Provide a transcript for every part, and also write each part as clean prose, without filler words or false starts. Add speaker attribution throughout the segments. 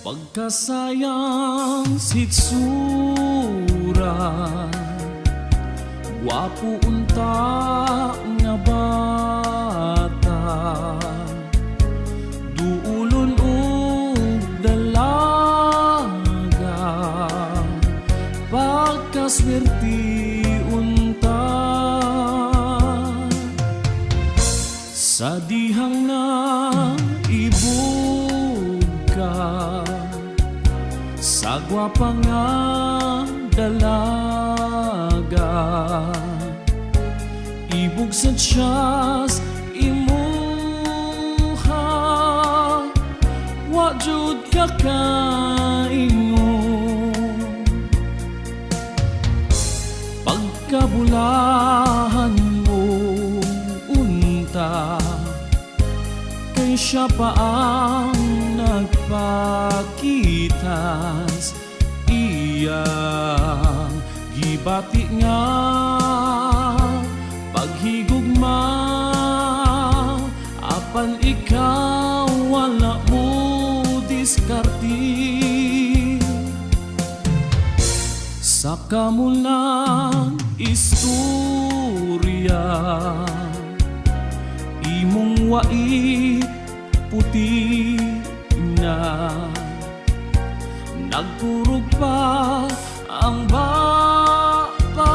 Speaker 1: Pagkasayang sitsura, gwapo unta nga bata, duulon ug dalaga, pagkaswerti unta sa dihang na ibog ka, sa gwapa nga dalaga, ibog sa tiyas imuha, wa jud ka kaingon. Pagkabulahan mo unta, kay siya pa ang nagpakitas, iyang gibati nga paghigugma, apan ikaw wala mo diskarti. Sa kamulang istorya, imong wait puti na, nagkurog pa ang bata,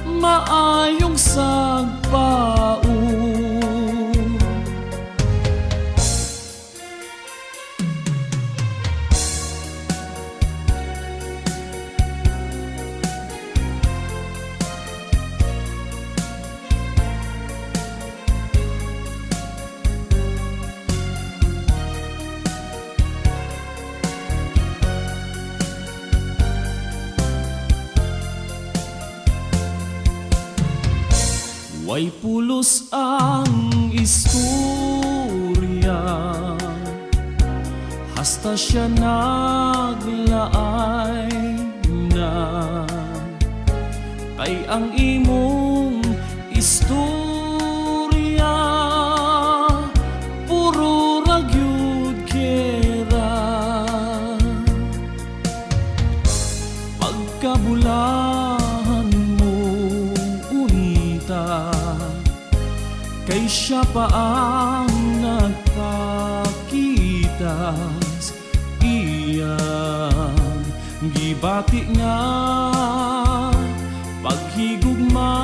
Speaker 1: maayong sagpaon. Way pulos ang istorya, hasta siya naglaay na, kay ang imong istorya puro ragyud kera. Pagkabulahan mo unta, kay siya pa ang nagpakitas, iyang gibati nga paghigugma,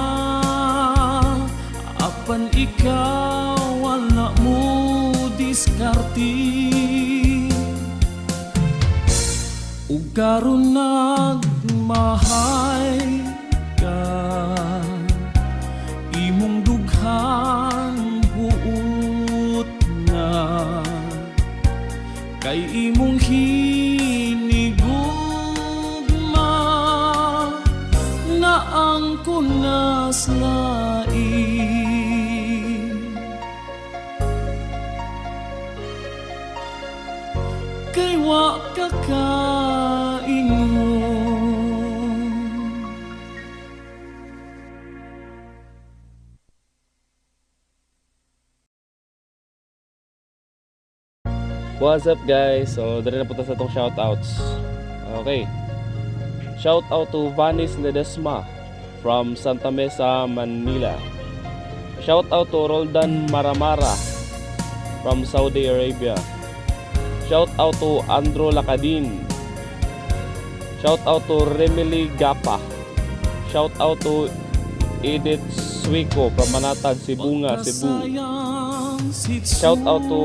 Speaker 1: apan ikaw wala mo diskarti. Ug karon nagmahay ka, imong dughan buot na, kay imong hinigugma na ang kunas lain. Kay wa ka kaingon.
Speaker 2: What's up guys? So, dali na po sa itong shoutouts. Okay. Shoutout to Vanis Ledesma from Santa Mesa, Manila. Shoutout to Roldan Maramara from Saudi Arabia. Shoutout to Andro Lacadin. Shoutout to Remily Gapa. Shoutout to Edith Suico from Manatad, Sibunga, Cebu. Shout out to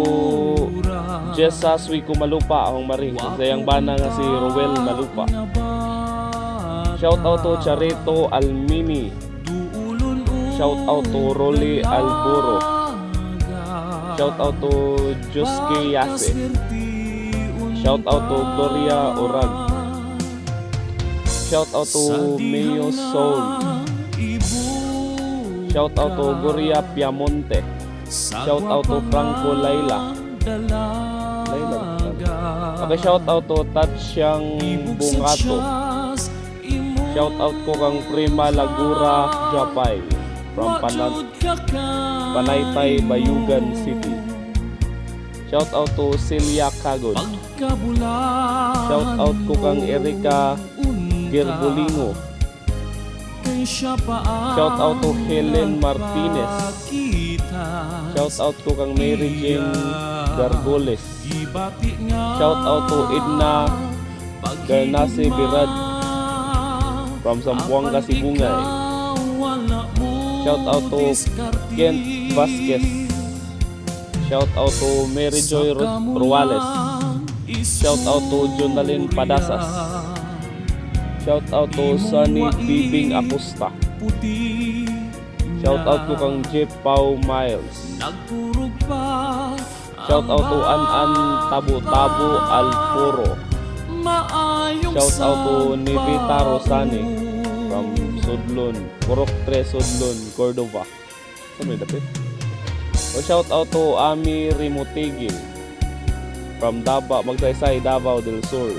Speaker 2: Jessa Suico Malupa, akong mari. Sa iyang bana nga si Ruel Malupa. Shout out to Charito Almini. Shout out to Rolly Alburo. Shout out to Josuke Yase. Shout out to Gloria Orag. Shout out to Meo Soul. Shout out to Gloria Piamonte. Shout out to Franco Laila. Okay, shout out to Tatsyang Bungato. Shout out ko kang Prima Lagura Japay from Panaytay, Bayugan City. Shout out to Celia Kagod. Shout out ko kang Erika Gerbolingo. Shout out to Helen Martinez. Shout out ko kang Mary Jane Gargoles. Shout out to Edna Garnase Birad from Zamboanga, Sibungay. Shout out to Kent Vasquez. Shout out to Mary Joy Ruales. Shout out to Jonalyn Padasas. Shout out to Sunny Bibing Acosta. Shout out ko kang Jeff Pau Miles. Shout out to An Tabu Alforo. Shout out to Nivita Rosani from Sudlon, Purok 3 Sudlon, Cordova. Saan may dapit? Shout out to Ami Rimotigil from Magsaysay, Davao del Sur.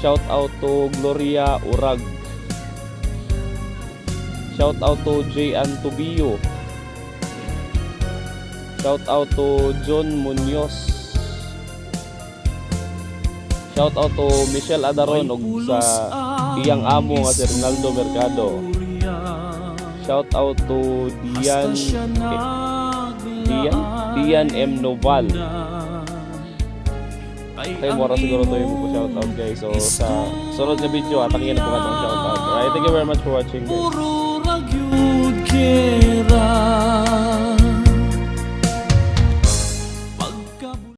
Speaker 2: Shout out to Gloria Urag. Shout out to J. Antubio. Shout out to John Munoz. Shout out to Michelle Adaron ug sa iyang amo nga si Ronaldo Mercado. Shout out to Dian M. Noval. Okay, mora siguro to yung shout out guys. So sa sunod na video atangin ko katong shout out. Alright, thank you very much for watching guys.